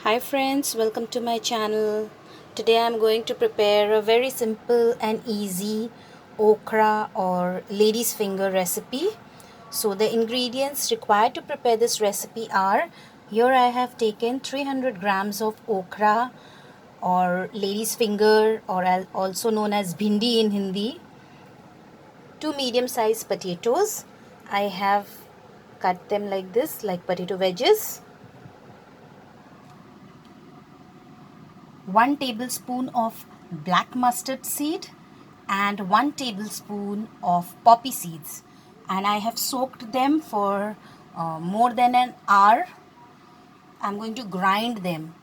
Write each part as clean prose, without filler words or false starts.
Hi friends, welcome to my channel. Today I'm going to prepare a very simple and easy okra or lady's finger recipe. So the ingredients required to prepare this recipe are, here I have taken 300 grams of okra or lady's finger, or also known as bhindi in Hindi, two medium sized potatoes. I have cut them like this, like potato wedges. 1 tablespoon of black mustard seed and 1 tablespoon of poppy seeds, and I have soaked them for more than an hour. I'm going to grind them.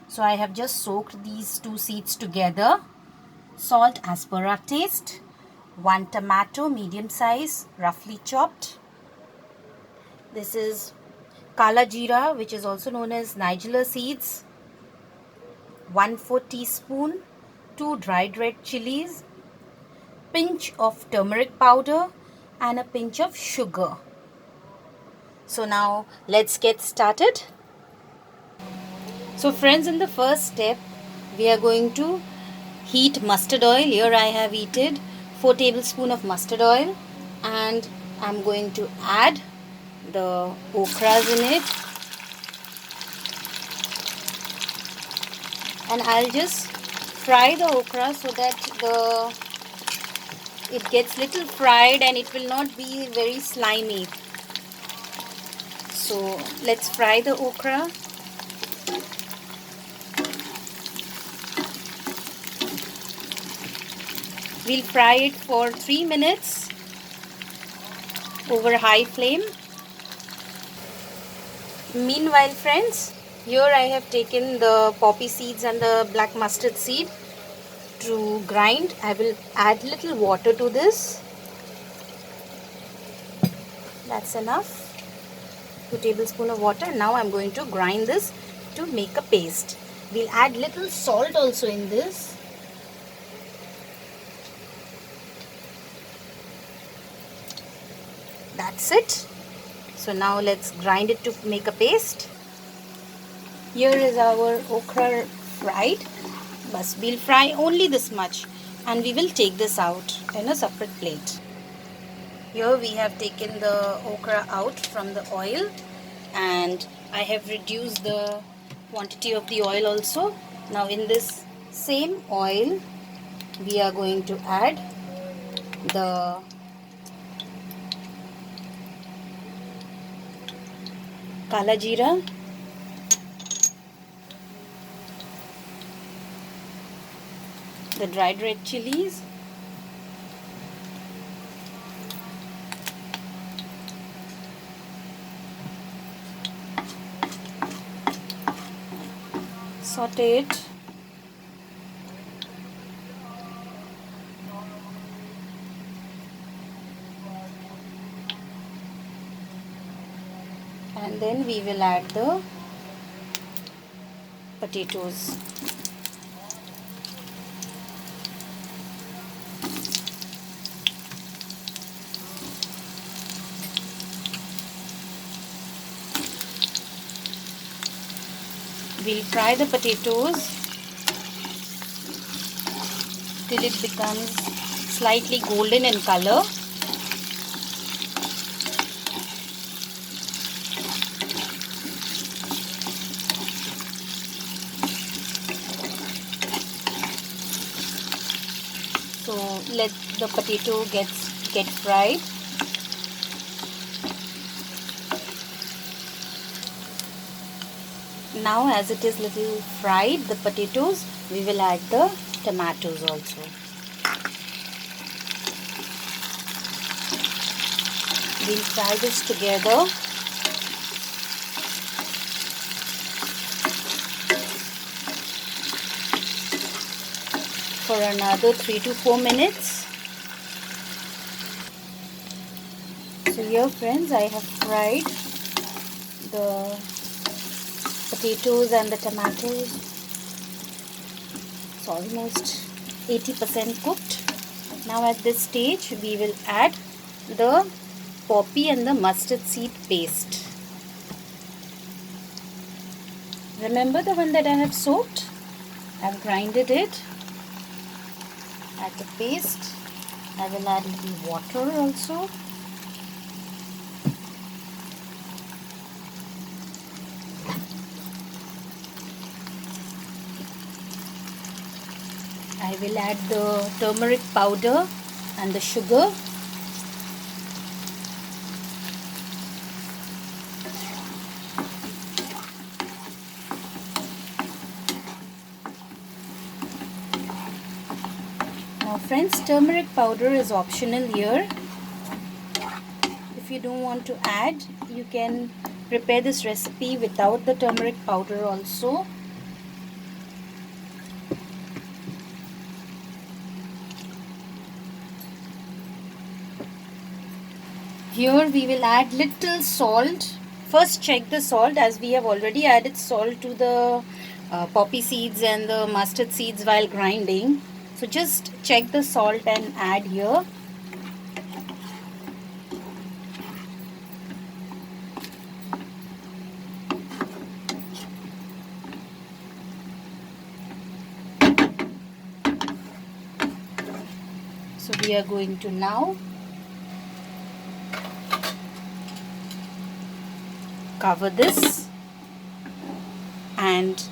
So I have just soaked these two seeds together. Salt as per our taste. 1 tomato medium size roughly chopped. This is kala jeera, which is also known as nigella seeds. 1/4 teaspoon, 2 dried red chilies, pinch of turmeric powder and a pinch of sugar. So now let's get started. So friends, in the first step we are going to heat mustard oil. Here I have heated 4 tablespoons of mustard oil, and I'm going to add the okras in it, and I'll just fry the okra so that it gets little fried and it will not be very slimy. So let's fry the okra. We'll fry it for 3 minutes over high flame. Meanwhile friends, here I have taken the poppy seeds and the black mustard seed to grind. I will add little water to this. That's enough. 2 tablespoons of water. Now I'm going to grind this to make a paste. We'll add little salt also in this. That's it. So now let's grind it to make a paste. Here is our okra fried. But we'll fry only this much, and we will take this out in a separate plate. Here we have taken the okra out from the oil, and I have reduced the quantity of the oil also. Now in this same oil we are going to add the kala jeera, the dried red chilies, saute it, and then we will add the potatoes. We'll fry the potatoes till it becomes slightly golden in color. So let the potato get fried. Now as it is little fried, the potatoes, we will add the tomatoes also. We'll fry this together. For another 3 to 4 minutes. So here friends, I have fried the potatoes and the tomatoes. It's almost 80% cooked. Now at this stage we will add the poppy and the mustard seed paste. Remember the one that I have soaked? I've grinded it. Add the paste. I will add a little water also. I will add the turmeric powder and the sugar. Now friends, turmeric powder is optional here. If you don't want to add, you can prepare this recipe without the turmeric powder also. Here we will add little salt. First check the salt, as we have already added salt to the poppy seeds and the mustard seeds while grinding. So just check the salt and add here. So we are going to now cover this and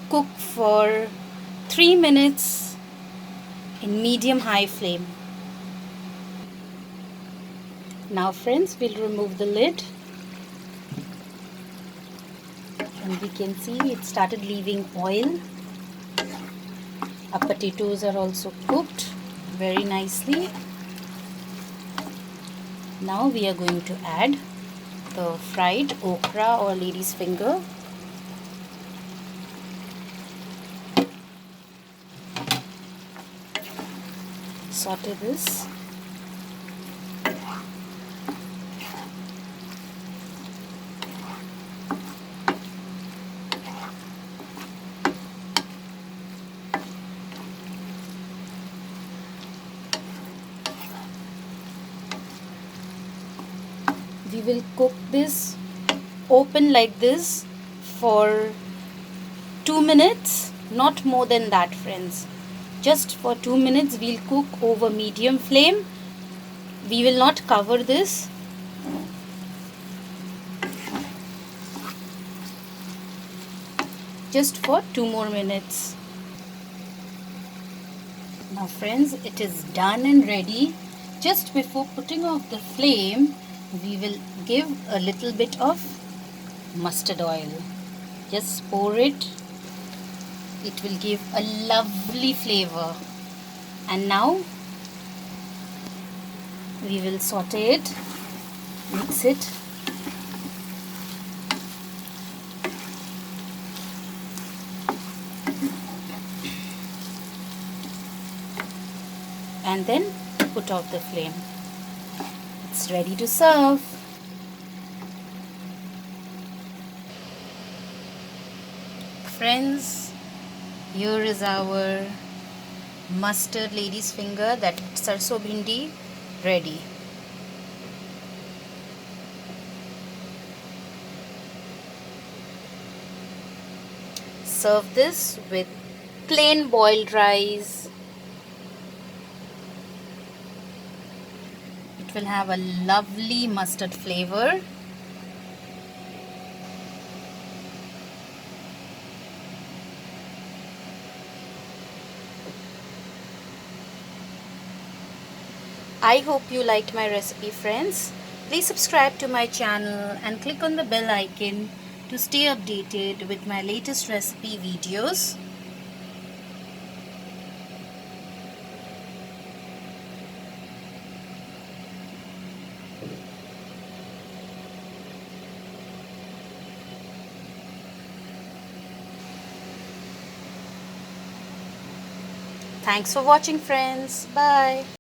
cook for 3 minutes in medium-high flame. Now friends, we'll remove the lid and we can see it started leaving oil. Our potatoes are also cooked very nicely. Now we are going to add the fried okra or lady's finger. Saute this. We will cook this open like this for 2 minutes, not more than that friends. Just for 2 minutes we'll cook over medium flame. We will not cover this. Just for 2 more minutes. Now friends, it is done and ready. Just before putting off the flame, we will give a little bit of mustard oil. Just pour it. It will give a lovely flavor. And now we will saute it, mix it. And then put off the flame. It's ready to serve. Friends, here is our mustard lady's finger, that Sarson Bhindi, ready. Serve this with plain boiled rice. It will have a lovely mustard flavor. I hope you liked my recipe friends. Please subscribe to my channel and click on the bell icon to stay updated with my latest recipe videos. Thanks for watching friends. Bye.